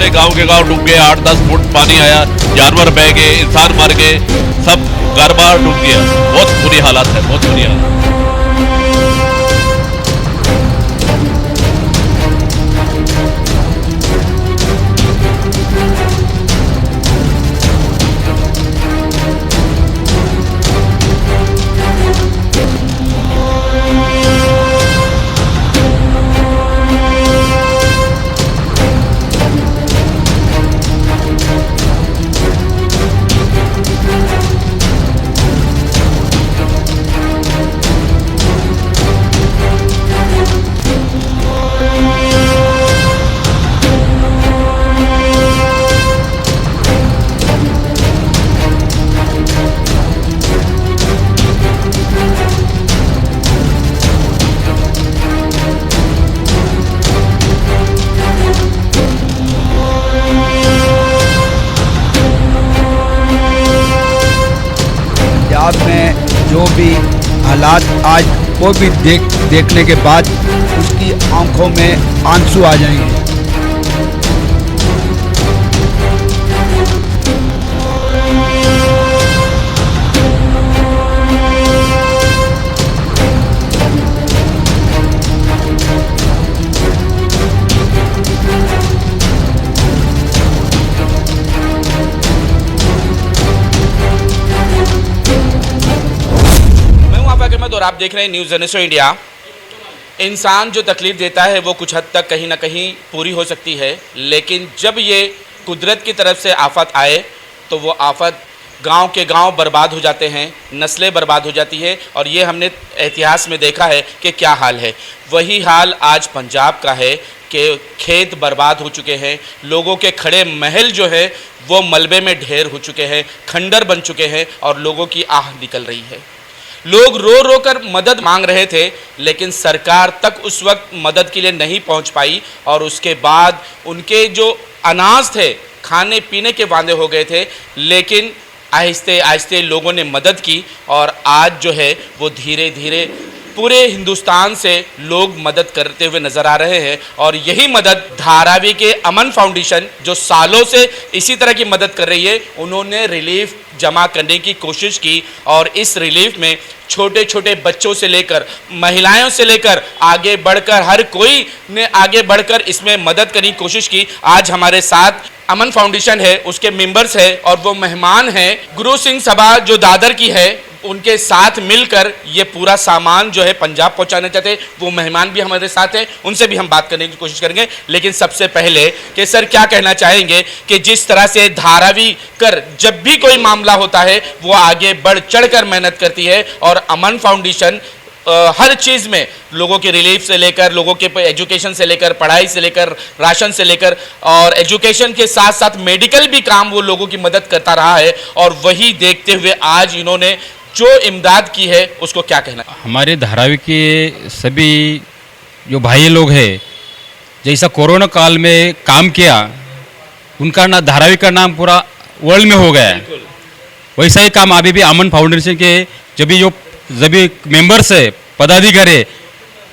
पूरे गांव के गांव डूब गए, 8-10 फुट पानी आया, जानवर बह गए, इंसान मर गए, सब घर बार डूब गया। बहुत बुरी हालत है, बहुत बुरी हालत। पंजाब में जो भी हालात आज वो भी देखने के बाद उसकी आंखों में आंसू आ जाएंगे। और आप देख रहे हैं न्यूज़ जनरेशन इंडिया। इंसान जो तकलीफ देता है वो कुछ हद तक कहीं ना कहीं पूरी हो सकती है, लेकिन जब ये कुदरत की तरफ से आफत आए तो वो आफत गांव के गांव बर्बाद हो जाते हैं, नस्लें बर्बाद हो जाती है। और ये हमने इतिहास में देखा है कि क्या हाल है। वही हाल आज पंजाब का है कि खेत बर्बाद हो चुके हैं, लोगों के खड़े महल जो है वो मलबे में ढेर हो चुके हैं, खंडर बन चुके हैं और लोगों की आह निकल रही है। लोग रो रो कर मदद मांग रहे थे, लेकिन सरकार तक उस वक्त मदद के लिए नहीं पहुंच पाई और उसके बाद उनके जो अनाज थे, खाने पीने के वादे हो गए थे, लेकिन आहिस्ते आहिस्ते लोगों ने मदद की और आज जो है वो धीरे धीरे पूरे हिंदुस्तान से लोग मदद करते हुए नज़र आ रहे हैं। और यही मदद धारावी के अमन फाउंडेशन जो सालों से इसी तरह की मदद कर रही है, उन्होंने रिलीफ जमा करने की कोशिश की और इस रिलीफ में छोटे छोटे बच्चों से लेकर महिलाओं से लेकर आगे बढ़कर हर कोई ने आगे बढ़कर इसमें मदद करने की कोशिश की। आज हमारे साथ अमन फाउंडेशन है, उसके मेंबर्स है और वो मेहमान हैं गुरु सिंह सभा जो दादर की है, उनके साथ मिलकर ये पूरा सामान जो है पंजाब पहुंचाना चाहते हैं। वो मेहमान भी हमारे साथ हैं, उनसे भी हम बात करने की कोशिश करेंगे। लेकिन सबसे पहले कि सर क्या कहना चाहेंगे कि जिस तरह से धारावी कर जब भी कोई मामला होता है वो आगे बढ़ चढ़कर मेहनत करती है और अमन फाउंडेशन हर चीज़ में लोगों की रिलीफ से लेकर लोगों के एजुकेशन से लेकर पढ़ाई से लेकर राशन से लेकर और एजुकेशन के साथ साथ मेडिकल भी काम वो लोगों की मदद करता रहा है। और वही देखते हुए आज इन्होंने जो इमदाद की है उसको क्या कहना। हमारे धारावी के सभी जो भाई लोग हैं, जैसा कोरोना काल में काम किया, उनका ना धारावी का नाम पूरा वर्ल्ड में हो गया है, वैसा ही काम अभी भी अमन फाउंडेशन के जो मेंबर्स है, पदाधिकारी,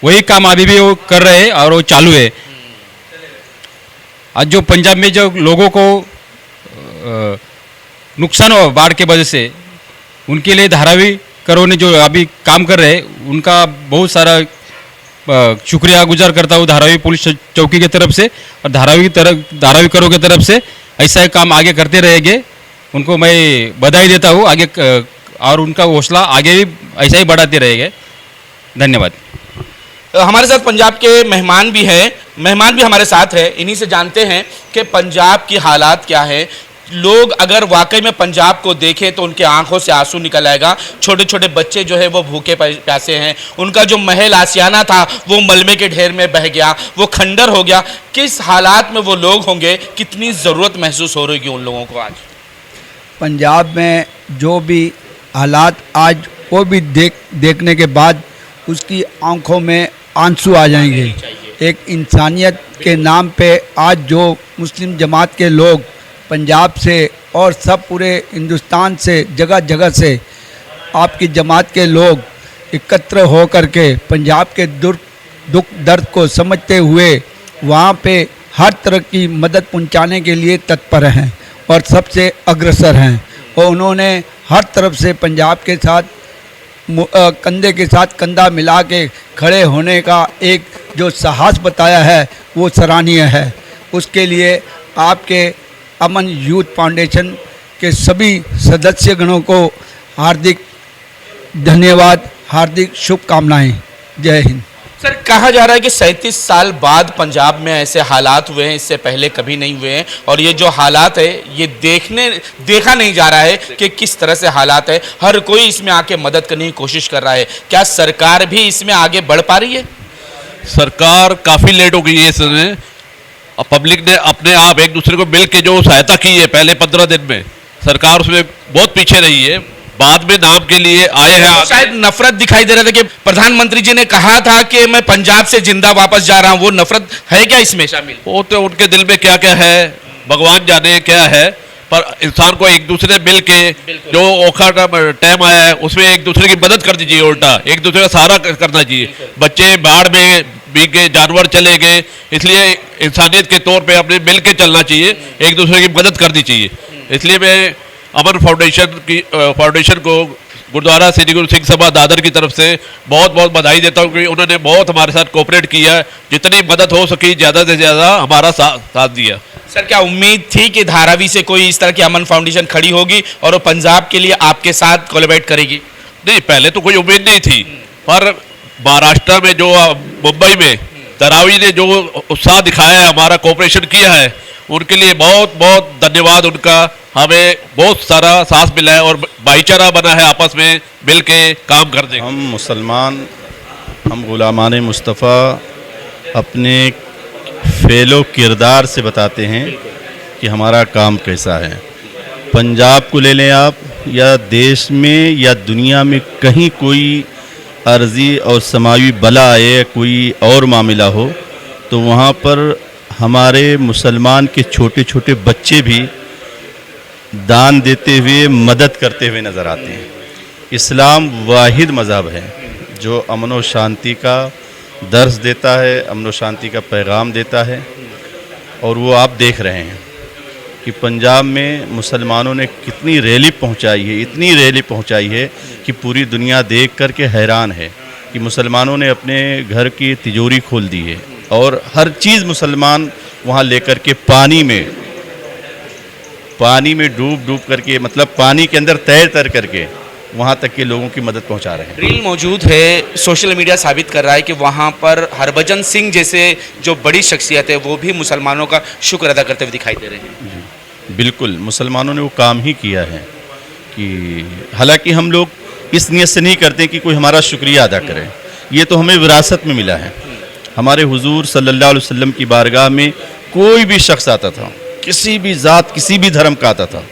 वही काम अभी भी वो कर रहे हैं और वो चालू है। आज जो पंजाब में जो लोगों को नुकसान हुआ बाढ़ के वजह से, उनके लिए धारावी करो ने जो अभी काम कर रहे हैं, उनका बहुत सारा शुक्रिया गुजार करता हूँ धारावी पुलिस चौकी की तरफ से और धारावी करो की तरफ से। ऐसा काम आगे करते रहेंगे, उनको मैं बधाई देता हूँ आगे और उनका हौसला आगे भी ऐसा ही बढ़ाते रहेंगे। धन्यवाद। हमारे साथ पंजाब के मेहमान भी हैं, मेहमान भी हमारे साथ हैं, इन्हीं से जानते हैं कि पंजाब की हालात क्या है। लोग अगर वाकई में पंजाब को देखें तो उनके आंखों से आंसू निकल आएगा। छोटे छोटे बच्चे जो है वो भूखे प्यासे हैं, उनका जो महल आसियाना था वो मलबे के ढेर में बह गया, वो खंडर हो गया। किस हालात में वो लोग होंगे, कितनी ज़रूरत महसूस हो रही है उन लोगों को आज। पंजाब में जो भी हालात आज वो भी देखने के बाद उसकी आंखों में आंसू आ जाएंगे। एक इंसानियत के नाम पे आज जो मुस्लिम जमात के लोग पंजाब से और सब पूरे हिंदुस्तान से जगह जगह से आपकी जमात के लोग एकत्र हो करके पंजाब के दुख दर्द को समझते हुए वहाँ पे हर तरह की मदद पहुंचाने के लिए तत्पर हैं और सबसे अग्रसर हैं और उन्होंने हर तरफ से पंजाब के साथ कंधे के साथ कंधा मिला के खड़े होने का एक जो साहस बताया है वो सराहनीय है। उसके लिए आपके अमन यूथ फाउंडेशन के सभी सदस्यगणों को हार्दिक धन्यवाद, हार्दिक शुभकामनाएं। जय हिंद। सर, कहा जा रहा है कि 37 साल बाद पंजाब में ऐसे हालात हुए हैं, इससे पहले कभी नहीं हुए हैं और ये जो हालात है ये देखा नहीं जा रहा है कि किस तरह से हालात है। हर कोई इसमें आके मदद करने की कोशिश कर रहा है। क्या सरकार भी इसमें आगे बढ़ पा रही है? सरकार काफ़ी लेट हो गई है इसमें। पब्लिक ने अपने आप एक दूसरे को मिल के जो सहायता की है पहले 15 दिन में, सरकार उसमें बहुत पीछे रही है। बाद में नाम के लिए आए हैं। शायद नफरत दिखाई दे रहा था कि प्रधानमंत्री जी ने कहा था कि मैं पंजाब से जिंदा वापस जा रहा हूं। वो नफरत है क्या इसमें शामिल? वो तो उनके दिल में क्या क्या है भगवान जाने क्या है, पर इंसान को एक दूसरे मिल के जो औखा टाइम आया है उसमें एक दूसरे की मदद करनी चाहिए, उल्टा एक दूसरे का सहारा करना चाहिए। बच्चे बाढ़ में भीग गए, जानवर चले गए, इसलिए इंसानियत के तौर पे अपने मिल के चलना चाहिए, एक दूसरे की मदद करनी चाहिए। इसलिए मैं अमन फाउंडेशन को गुरुद्वारा श्री गुरु सिंह सभा दादर की तरफ से बहुत बहुत बधाई देता हूँ कि उन्होंने बहुत हमारे साथ कोऑपरेट किया, जितनी मदद हो सकी ज़्यादा से ज़्यादा हमारा साथ दिया। सर, क्या उम्मीद थी कि धारावी से कोई इस तरह की अमन फाउंडेशन खड़ी होगी और वो पंजाब के लिए आपके साथ कोलैबोरेट करेगी? नहीं, पहले तो कोई उम्मीद नहीं थी, पर महाराष्ट्र में जो मुंबई में धारावी ने जो उत्साह दिखाया है, हमारा कोऑपरेशन किया है, उनके लिए बहुत बहुत धन्यवाद उनका। हमें बहुत सारा साथ मिला है और भाईचारा बना है, आपस में मिल के काम कर देंगे। हम मुसलमान, हम गुलामान मुस्तफ़ा अपने फेलो किरदार से बताते हैं कि हमारा काम कैसा है। पंजाब को ले लें आप, या देश में या दुनिया में कहीं कोई अर्जी और समावी बला आए, कोई और मामला हो, तो वहाँ पर हमारे मुसलमान के छोटे छोटे बच्चे भी दान देते हुए, मदद करते हुए नज़र आते हैं। इस्लाम वाहिद मज़हब है जो अमन व शांति का दर्स देता है, अमन व शांति का पैगाम देता है। और वो आप देख रहे हैं कि पंजाब में मुसलमानों ने कितनी रैली पहुंचाई है, इतनी रैली पहुंचाई है कि पूरी दुनिया देख कर के हैरान है कि मुसलमानों ने अपने घर की तिजोरी खोल दी है और हर चीज़ मुसलमान वहाँ लेकर के पानी में डूब करके, मतलब पानी के अंदर तैर करके वहाँ तक के लोगों की मदद पहुँचा रहे हैं। रील मौजूद है, सोशल मीडिया साबित कर रहा है कि वहाँ पर हरभजन सिंह जैसे जो बड़ी शख्सियत है वो भी मुसलमानों का शुक्र अदा करते हुए दिखाई दे रहे हैं। बिल्कुल, मुसलमानों ने वो काम ही किया है कि हालांकि हम लोग इस नीयत से नहीं करते कि कोई हमारा शुक्रिया अदा करे, ये तो हमें विरासत में मिला है। हमारे हुजूर सल्लल्लाहु अलैहि वसल्लम की बारगाह में कोई भी शख्स आता था, किसी भी ज़ात, किसी भी धर्म का आता था,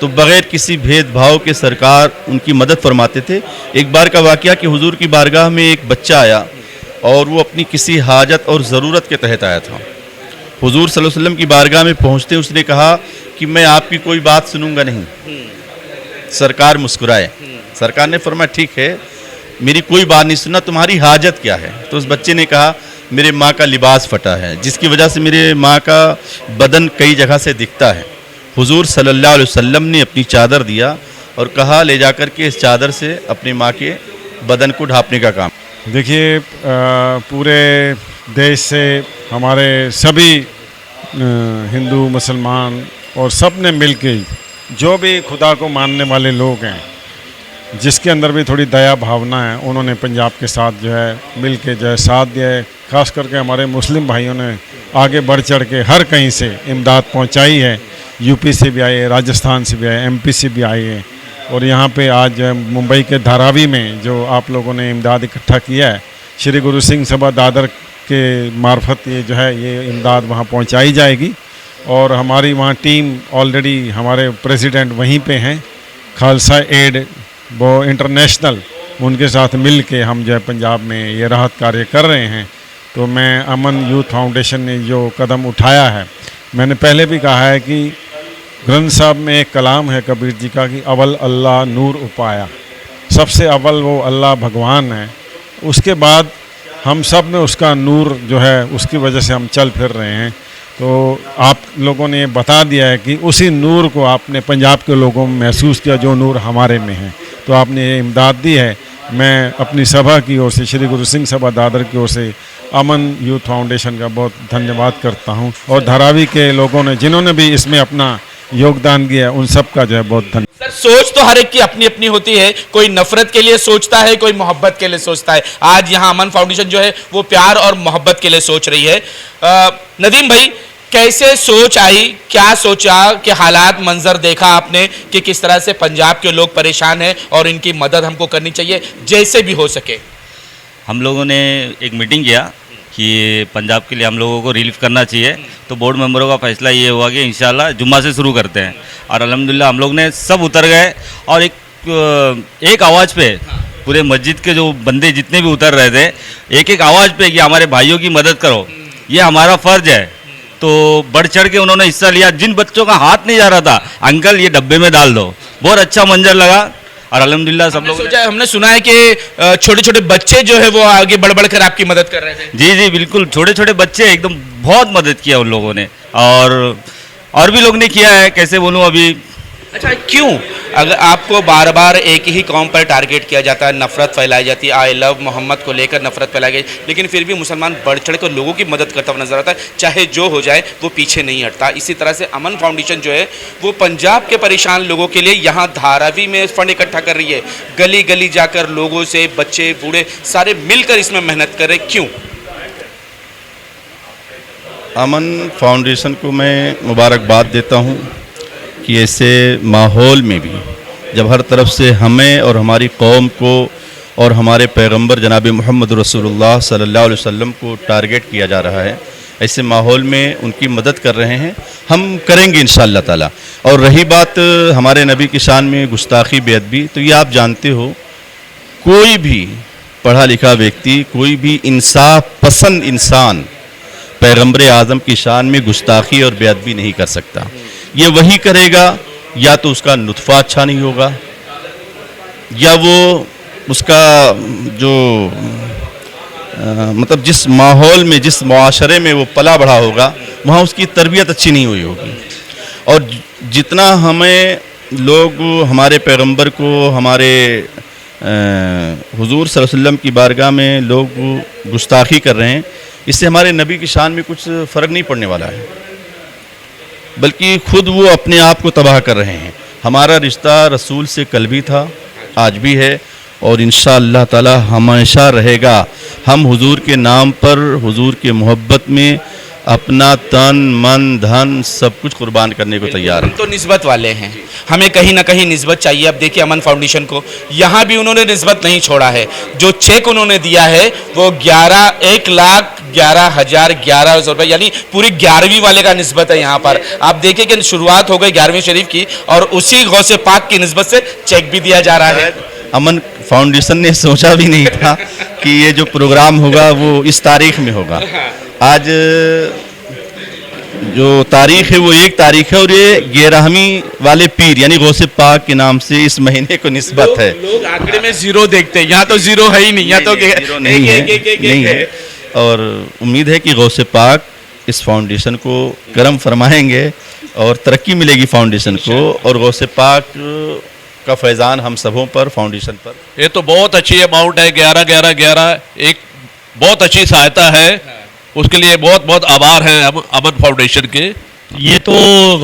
तो बग़ैर किसी भेदभाव के सरकार उनकी मदद फरमाते थे। एक बार का वाक़या कि हुजूर की बारगाह में एक बच्चा आया और वो अपनी किसी हाजत और ज़रूरत के तहत आया था। हुजूर सल्लल्लाहु अलैहि वसल्लम की बारगाह में पहुँचते उसने कहा कि मैं आपकी कोई बात सुनूंगा नहीं। सरकार मुस्कुराए, सरकार ने फरमाया ठीक है, मेरी कोई बात नहीं सुनना, तुम्हारी हाजत क्या है? तो उस बच्चे ने कहा मेरे माँ का लिबास फटा है, जिसकी वजह से मेरे माँ का बदन कई जगह से दिखता है। हुजूर सल्लल्लाहु अलैहि वसल्लम ने अपनी चादर दिया और कहा ले जाकर के इस चादर से अपनी माँ के बदन को ढांपने का काम। देखिए, पूरे देश से हमारे सभी हिंदू, मुसलमान और सब ने मिल के, जो भी खुदा को मानने वाले लोग हैं, जिसके अंदर भी थोड़ी दया भावना है, उन्होंने पंजाब के साथ जो है मिल के जो है साथ दिया है। ख़ास करके हमारे मुस्लिम भाइयों ने आगे बढ़ चढ़ के हर कहीं से इमदाद पहुंचाई है। यूपी से भी आए, राजस्थान से भी आए, एमपी से भी आए हैं। और यहाँ पे आज मुंबई के धारावी में जो आप लोगों ने इमदाद इकट्ठा किया है, श्री गुरु सिंह सभा दादर के मार्फत ये जो है ये इमदाद वहाँ पहुँचाई जाएगी। और हमारी वहाँ टीम ऑलरेडी, हमारे प्रेसिडेंट वहीं पे हैं, खालसा एड वो इंटरनेशनल, उनके साथ मिल के हम जो है पंजाब में ये राहत कार्य कर रहे हैं। तो मैं अमन यूथ फाउंडेशन ने जो कदम उठाया है, मैंने पहले भी कहा है कि ग्रंथ साहब में एक कलाम है कबीर जी का कि अव्वल अल्लाह नूर उपाया, सबसे अव्वल वो अल्लाह भगवान है, उसके बाद हम सब में उसका नूर जो है उसकी वजह से हम चल फिर रहे हैं। तो आप लोगों ने बता दिया है कि उसी नूर को आपने पंजाब के लोगों में महसूस किया जो नूर हमारे में है, तो आपने ये इमदाद दी है। मैं अपनी सभा की ओर से, श्री गुरु सिंह सभा दादर की ओर से अमन यूथ फाउंडेशन का बहुत धन्यवाद करता हूं, और धारावी के लोगों ने जिन्होंने भी इसमें अपना योगदान दिया उन सब का जो है बहुत धन्यवाद। सर, सोच तो हर एक की अपनी अपनी होती है, कोई नफरत के लिए सोचता है, कोई मोहब्बत के लिए सोचता है। आज यहाँ अमन फाउंडेशन जो है वो प्यार और मोहब्बत के लिए सोच रही है। नदीम भाई, कैसे सोच आई, क्या सोचा कि हालात मंजर देखा आपने कि किस तरह से पंजाब के लोग परेशान हैं और इनकी मदद हमको करनी चाहिए जैसे भी हो सके? हम लोगों ने एक मीटिंग किया कि पंजाब के लिए हम लोगों को रिलीफ करना चाहिए, तो बोर्ड मेंबरों का फैसला ये हुआ कि इंशाल्लाह जुम्मा से शुरू करते हैं। और अल्हम्दुलिल्लाह हम लोग ने सब उतर गए और एक आवाज़ पे पूरे मस्जिद के जो बंदे जितने भी उतर रहे थे, एक एक आवाज़ पे कि हमारे भाइयों की मदद करो, ये हमारा फ़र्ज है। तो बढ़ चढ़ के उन्होंने हिस्सा लिया। जिन बच्चों का हाथ नहीं जा रहा था, अंकल ये डब्बे में डाल दो, बहुत अच्छा मंजर लगा। और अल्हम्दुलिल्लाह सब लोग हमने सुना है कि छोटे छोटे बच्चे जो है वो आगे बढ़ बढ़ कर आपकी मदद कर रहे थे। जी जी बिल्कुल, छोटे छोटे बच्चे एकदम बहुत मदद किया उन लोगों ने, और भी लोग ने किया है, कैसे बोलूँ अभी। अच्छा, क्यों अगर आपको बार बार एक ही कौम पर टारगेट किया जाता है, नफरत फैलाई जाती है, आई लव मोहम्मद को लेकर नफरत फैलाई गई, लेकिन फिर भी मुसलमान बढ़ चढ़ कर लोगों की मदद करता हुआ नजर आता है, चाहे जो हो जाए वो पीछे नहीं हटता। इसी तरह से अमन फाउंडेशन जो है वो पंजाब के परेशान लोगों के लिए यहाँ धारावी में फंड इकट्ठा कर रही है, गली गली जाकर लोगों से, बच्चे बूढ़े सारे मिलकर इसमें मेहनत कर रहे। क्यों? अमन फाउंडेशन को मैं मुबारकबाद देता हूँ कि ऐसे माहौल में भी जब हर तरफ से हमें और हमारी कौम को और हमारे पैगंबर जनाब मोहम्मद रसूलुल्लाह सल्लल्लाहु अलैहि वसल्लम को टारगेट किया जा रहा है, ऐसे माहौल में उनकी मदद कर रहे हैं, हम करेंगे इंशाअल्लाह ताला। और रही बात हमारे नबी की शान में गुस्ताखी बेअदबी, तो ये आप जानते हो, कोई भी पढ़ा लिखा व्यक्ति, कोई भी इंसाफ पसंद इंसान पैगंबर आज़म की शान में गुस्ताखी और बेअदबी नहीं कर सकता। ये वही करेगा या तो उसका नुत्फ़ा अच्छा नहीं होगा, या वो उसका जो मतलब जिस माहौल में, जिस मुआशरे में वो पला बढ़ा होगा, वहाँ उसकी तरबियत अच्छी नहीं हुई होगी। और जितना हमें लोग हमारे पैगंबर को, हमारे हुजूर सल्लल्लाहु अलैहि वसल्लम की बारगाह में लोग गुस्ताखी कर रहे हैं, इससे हमारे नबी की शान में कुछ फ़र्क नहीं पड़ने वाला है, बल्कि खुद वो अपने आप को तबाह कर रहे हैं। हमारा रिश्ता रसूल से कल भी था, आज भी है, और इंशाअल्लाह ताला हमेशा रहेगा। हम हुजूर के नाम पर, हुजूर के मोहब्बत में अपना तन मन धन सब कुछ कुर्बान करने को तैयार हम हैं। तो निस्बत वाले हैं, हमें कहीं ना कहीं निस्बत चाहिए। अब देखिए अमन फाउंडेशन को यहाँ भी उन्होंने निस्बत नहीं छोड़ा है। जो चेक उन्होंने दिया है वो 1,11,11,11 रुपये, यानी पूरी 11वीं वाले का निस्बत है यहाँ पर। आप देखिए कि शुरुआत हो गई 11वीं शरीफ की, और उसी गौसे पाक की निस्बत से चेक भी दिया जा रहा है। अमन फाउंडेशन ने सोचा भी नहीं था कि ये जो प्रोग्राम होगा वो इस तारीख में होगा। आज जो तारीख है वो 1 तारीख है, और ये 11वीं वाले पीर यानी गौसे पाक के नाम से इस महीने को निस्बत है। लोग आंकड़े में जीरो देखते हैं, यहाँ तो जीरो है ही नहीं, यहाँ तो जीरो नहीं है। और उम्मीद है कि गौसे पाक इस फाउंडेशन को करम फरमाएंगे और तरक्की मिलेगी फाउंडेशन को, और गौसे पाक का फैज़ान हम सबों पर, फाउंडेशन पर। ये तो बहुत अच्छी अमाउंट है, 11,11,11 एक बहुत अच्छी सहायता है, उसके लिए बहुत बहुत आभार हैं अमन फाउंडेशन के। ये तो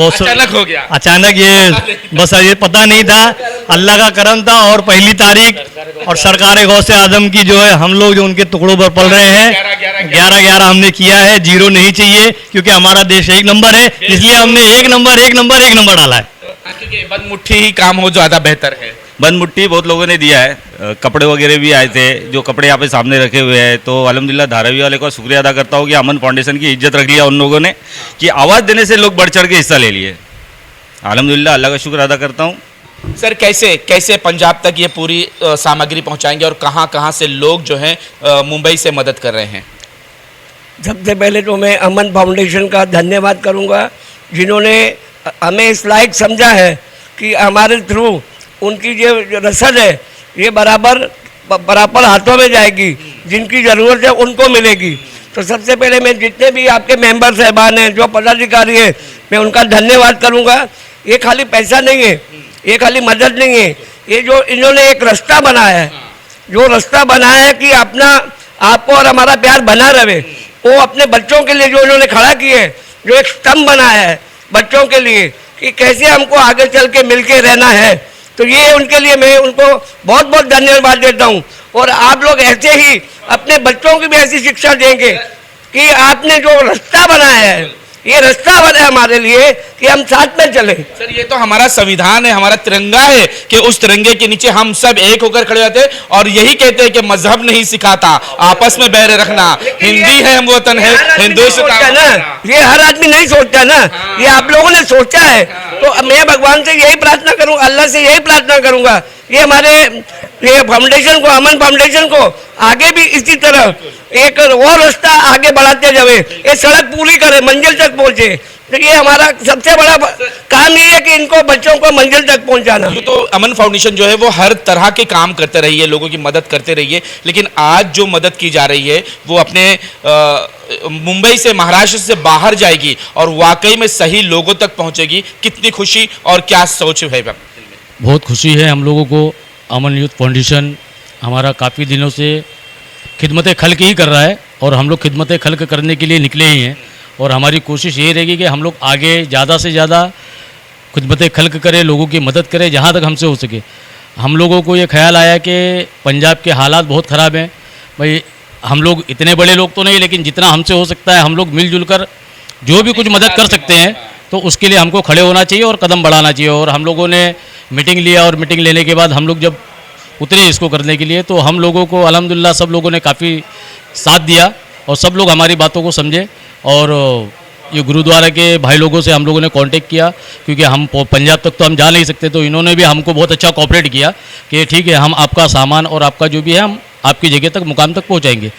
अचानक हो गया, अचानक ये बस ये पता नहीं था, अल्लाह का करम था। और पहली तारीख और सरकार गौसे आजम की जो है, हम लोग जो उनके टुकड़ों पर पल रहे हैं, 11-11 हमने किया है। जीरो नहीं चाहिए, क्योंकि हमारा देश 1 नंबर है, इसलिए हमने 1 नंबर डाला है। क्योंकि बंद मुट्ठी ही काम हो ज़्यादा बेहतर है। बंद मुट्ठी बहुत लोगों ने दिया है, कपड़े वगैरह भी आए थे, जो कपड़े यहाँ पे सामने रखे हुए हैं। तो अल्हम्दुलिल्लाह धारावी वाले का शुक्रिया अदा करता हूँ कि अमन फाउंडेशन की इज्जत रख लिया उन लोगों ने, कि आवाज़ देने से लोग बढ़ चढ़ के हिस्सा ले लिए। अल्हम्दुलिल्लाह अल्लाह का शुक्र अदा करता हूँ। सर, कैसे पंजाब तक ये पूरी सामग्री पहुँचाएंगे, और कहाँ कहाँ से लोग जो हैं मुंबई से मदद कर रहे हैं? सबसे पहले तो मैं अमन फाउंडेशन का धन्यवाद करूंगा, जिन्होंने हमें इस लायक समझा है कि हमारे थ्रू उनकी जो रसद है ये बराबर हाथों में जाएगी, जिनकी ज़रूरत है उनको मिलेगी। तो सबसे पहले मैं जितने भी आपके मेंबर साहबान हैं, जो पदाधिकारी हैं, मैं उनका धन्यवाद करूंगा। ये खाली पैसा नहीं है, ये खाली मदद नहीं है, ये जो इन्होंने एक रास्ता बनाया है, जो रास्ता बनाया है कि अपना आपको और हमारा प्यार बना रहे, वो अपने बच्चों के लिए जो इन्होंने खड़ा किए है, जो एक स्तंभ बनाया है बच्चों के लिए कि कैसे हमको आगे चल के मिल के रहना है, तो ये उनके लिए मैं उनको बहुत बहुत धन्यवाद देता हूँ। और आप लोग ऐसे ही अपने बच्चों की भी ऐसी शिक्षा देंगे कि आपने जो रास्ता बनाया है, ये रास्ता बना है हमारे लिए कि हम साथ में चले। सर ये तो हमारा संविधान है, हमारा तिरंगा है कि उस तिरंगे के नीचे हम सब एक होकर खड़े होते हैं और यही कहते हैं कि मजहब नहीं सिखाता आपस में बैर रखना, हिंदी है हम वतन है, हिंदुस्तान ना, ये हर आदमी नहीं सोचता ना, ये आप लोगों ने सोचा है। तो मैं भगवान से यही प्रार्थना करूंगा, अल्लाह से यही प्रार्थना करूंगा, ये हमारे ये फाउंडेशन को, अमन फाउंडेशन को आगे भी इसी तरह एक और रास्ता आगे बढ़ाते जाए, ये सड़क पूरी करे, मंजिल तक पहुंचे। तो ये हमारा सबसे बड़ा काम ये है कि इनको बच्चों को मंजिल तक पहुंचाना। तो अमन फाउंडेशन जो है वो हर तरह के काम करते रही है, लोगों की मदद करते रही है, लेकिन आज जो मदद की जा रही है वो अपने मुंबई से, महाराष्ट्र से बाहर जाएगी और वाकई में सही लोगों तक पहुंचेगी। कितनी खुशी और क्या सोच है? बहुत खुशी है हम लोगों को। अमन यूथ फाउंडेशन हमारा काफ़ी दिनों से खिदमत खल्क ही कर रहा है और हम लोग खिदमत खल्क करने के लिए निकले ही हैं और हमारी कोशिश ये रहेगी कि हम लोग आगे ज़्यादा से ज़्यादा खिदमत खल्क करें, लोगों की मदद करें जहाँ तक हमसे हो सके। हम लोगों को ये ख्याल आया कि पंजाब के हालात बहुत ख़राब हैं। भाई हम लोग इतने बड़े लोग तो नहीं, लेकिन जितना हमसे हो सकता है हम लोग मिलजुल कर जो भी कुछ मदद कर सकते हैं तो उसके लिए हमको खड़े होना चाहिए और कदम बढ़ाना चाहिए। और हम लोगों ने मीटिंग लिया और मीटिंग लेने के बाद हम लोग जब उतरे इसको करने के लिए तो हम लोगों को अल्हम्दुलिल्लाह सब लोगों ने काफ़ी साथ दिया और सब लोग हमारी बातों को समझे। और ये गुरुद्वारा के भाई लोगों से हम लोगों ने कांटेक्ट किया क्योंकि हम पंजाब तक तो हम जा नहीं सकते, तो इन्होंने भी हमको बहुत अच्छा कोऑपरेट किया कि ठीक है हम आपका सामान और आपका जो भी है हम आपकी जगह तक, मुकाम तक पहुँचाएँगे।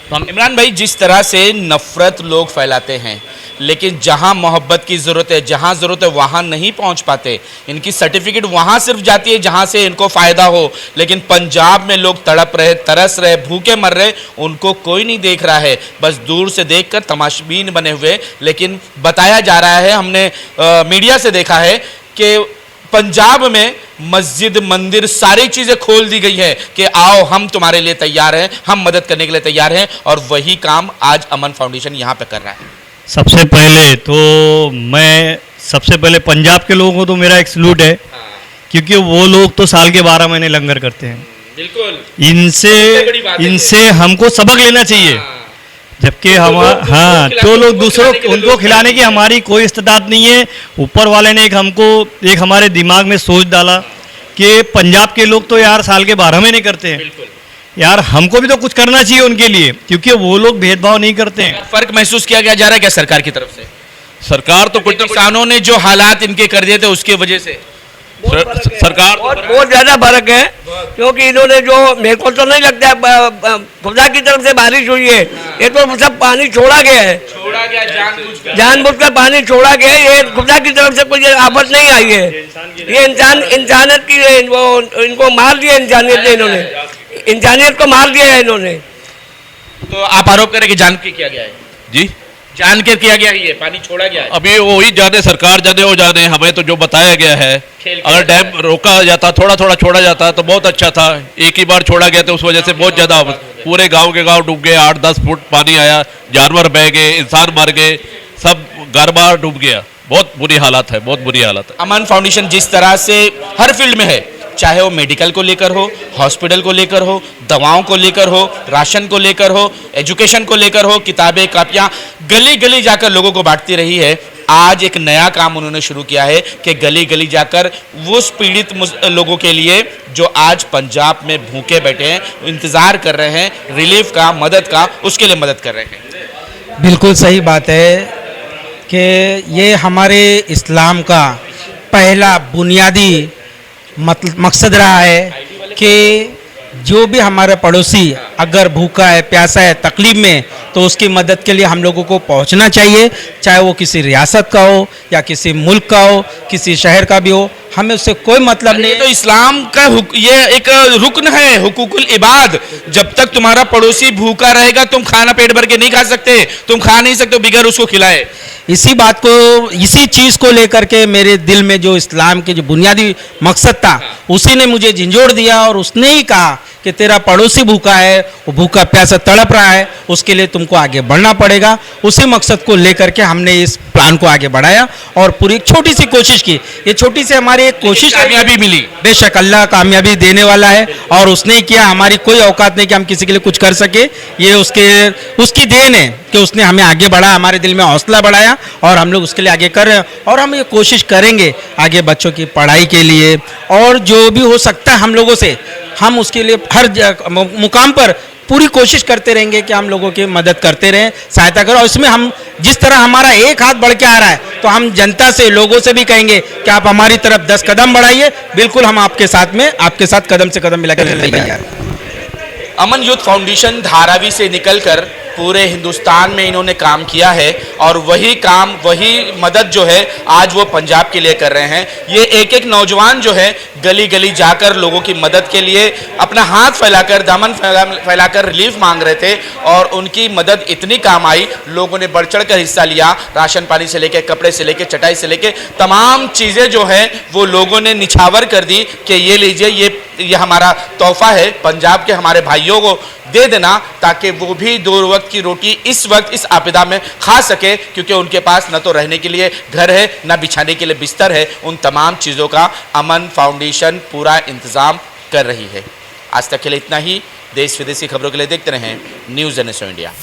तो हम इमरान भाई, जिस तरह से नफ़रत लोग फैलाते हैं, लेकिन जहां मोहब्बत की ज़रूरत है, जहां ज़रूरत है वहां नहीं पहुंच पाते। इनकी सर्टिफिकेट वहां सिर्फ जाती है जहां से इनको फ़ायदा हो, लेकिन पंजाब में लोग तड़प रहे, तरस रहे, भूखे मर रहे, उनको कोई नहीं देख रहा है, बस दूर से देखकर तमाशबीन बने हुए। लेकिन बताया जा रहा है, हमने मीडिया से देखा है कि पंजाब में मस्जिद, मंदिर, सारी चीज़ें खोल दी गई है कि आओ हम तुम्हारे लिए तैयार हैं, हम मदद करने के लिए तैयार हैं। और वही काम आज अमन फाउंडेशन यहाँ पे कर रहा है। सबसे पहले पंजाब के लोगों को तो मेरा एक सलूट है, क्योंकि वो लोग तो साल के 12 महीने लंगर करते हैं। बिल्कुल इनसे हमको सबक लेना चाहिए। जबकि हम तो लोग दूसरों उनको खिलाने की हमारी कोई इस्तेदाद नहीं है। ऊपर वाले ने एक हमारे दिमाग में सोच डाला कि पंजाब के लोग तो यार साल के 12 महीने करते हैं, यार हमको भी तो कुछ करना चाहिए उनके लिए, क्योंकि वो लोग भेदभाव नहीं करते हैं। फर्क महसूस किया गया जा रहा है क्या सरकार की तरफ से? सरकार तो कुछ किसानों ने जो हालात इनके कर दिए थे उसकी वजह से सरकार बहुत ज़्यादा फर्क है, क्योंकि इन्होंने जो, मेरे को तो नहीं लगता है खुदा की तरफ से बारिश हुई है, ये तो सब पानी छोड़ा गया है, जानबूझकर पानी छोड़ा गया है। ये खुदा की तरफ से कोई आफत नहीं आई है, ये इंसानियत की इनको मार दिया, इंसानियत ने, इन्होंने इंसानियत को मार दिया है इन्होंने। तो आप आरोप करें कि जान के किया गया है? जी, जान के किया गया है, ये पानी छोड़ा गया है। अभी वही जाने, सरकार जाने, वो जाने। हमें तो जो बताया गया है, अगर डैम रोका जाता, थोड़ा थोड़ा छोड़ा जाता तो बहुत अच्छा था। एक ही बार छोड़ा गया तो उस वजह से बहुत ज़्यादा पूरे गांव के गांव डूब गए। 8-10 फुट पानी आया, जानवर बह गए, इंसान मर गए, सब घर बार डूब गया। बहुत बुरी हालत है, बहुत बुरी हालत है। अमन फाउंडेशन जिस तरह से हर फील्ड में है, चाहे वो मेडिकल को लेकर हो, हॉस्पिटल को लेकर हो, दवाओं को लेकर हो, राशन को लेकर हो, एजुकेशन को लेकर हो, किताबें, कापियाँ गली गली जाकर लोगों को बांटती रही है। आज एक नया काम उन्होंने शुरू किया है कि गली गली जाकर उस पीड़ित लोगों के लिए जो आज पंजाब में भूखे बैठे हैं, इंतज़ार कर रहे हैं रिलीफ का, मदद का, उसके लिए मदद कर रहे हैं। बिल्कुल सही बात है कि ये हमारे इस्लाम का पहला बुनियादी मकसद रहा है कि जो भी हमारा पड़ोसी अगर भूखा है, प्यासा है, तकलीफ में, तो उसकी मदद के लिए हम लोगों को पहुंचना चाहिए, चाहे वो किसी रियासत का हो या किसी मुल्क का हो, किसी शहर का भी हो, हमें उससे कोई मतलब नहीं ये तो इस्लाम का ये एक रुकन है, हुकूकुल इबाद। जब तक तुम्हारा पड़ोसी भूखा रहेगा तुम खाना पेट भर के नहीं खा सकते, तुम खा नहीं सकते बिगर उसको खिलाए। इसी बात को, इसी चीज़ को लेकर के मेरे दिल में जो इस्लाम के जो बुनियादी मकसद था उसी ने मुझे झंझोड़ दिया और उसने ही कहा कि तेरा पड़ोसी भूखा है, वो भूखा प्यासा तड़प रहा है, उसके लिए तुमको आगे बढ़ना पड़ेगा। उसी मकसद को लेकर के हमने इस प्लान को आगे बढ़ाया और पूरी एक छोटी सी कोशिश की। ये छोटी सी हमारी एक कोशिश, कामयाबी मिली। बेशक अल्लाह कामयाबी देने वाला है और उसने ही किया। हमारी कोई औकात नहीं कि हम किसी के लिए कुछ कर सके, ये उसकी देन है कि उसने हमें आगे बढ़ाया, हमारे दिल में हौसला बढ़ाया और हम लोग उसके लिए आगे कर रहे हैं। और हम ये कोशिश करेंगे आगे बच्चों की पढ़ाई के लिए और जो भी हो सकता है हम लोगों से, हम उसके लिए हर मुकाम पर पूरी कोशिश करते रहेंगे कि हम लोगों की मदद करते रहें, सहायता करें। और इसमें हम जिस तरह हमारा एक हाथ बढ़ के आ रहा है तो हम जनता से, लोगों से भी कहेंगे कि आप हमारी तरफ 10 कदम बढ़ाइए, बिल्कुल हम आपके साथ में, आपके साथ कदम से कदम मिलाकर। अमन यूथ फाउंडेशन धारावी से निकलकर पूरे हिंदुस्तान में इन्होंने काम किया है और वही काम, वही मदद जो है आज वो पंजाब के लिए कर रहे हैं। ये एक एक नौजवान जो है गली गली जाकर लोगों की मदद के लिए अपना हाथ फैलाकर, दामन फैलाकर रिलीफ मांग रहे थे और उनकी मदद इतनी काम आई, लोगों ने बढ़ चढ़ कर हिस्सा लिया। राशन पानी से लेके, कपड़े से लेके, चटाई से लेके तमाम चीज़ें जो है वो लोगों ने निछावर कर दी कि ये लीजिए, ये हमारा तोहफा है, पंजाब के हमारे भाइयों को दे देना ताकि वो भी 2 वक्त की रोटी इस वक्त इस आपदा में खा सके, क्योंकि उनके पास न तो रहने के लिए घर है, न बिछाने के लिए बिस्तर है। उन तमाम चीज़ों का अमन फाउंडेशन पूरा इंतज़ाम कर रही है। आज तक के लिए इतना ही। देश विदेशी खबरों के लिए देखते रहें न्यूज़ NSO इंडिया।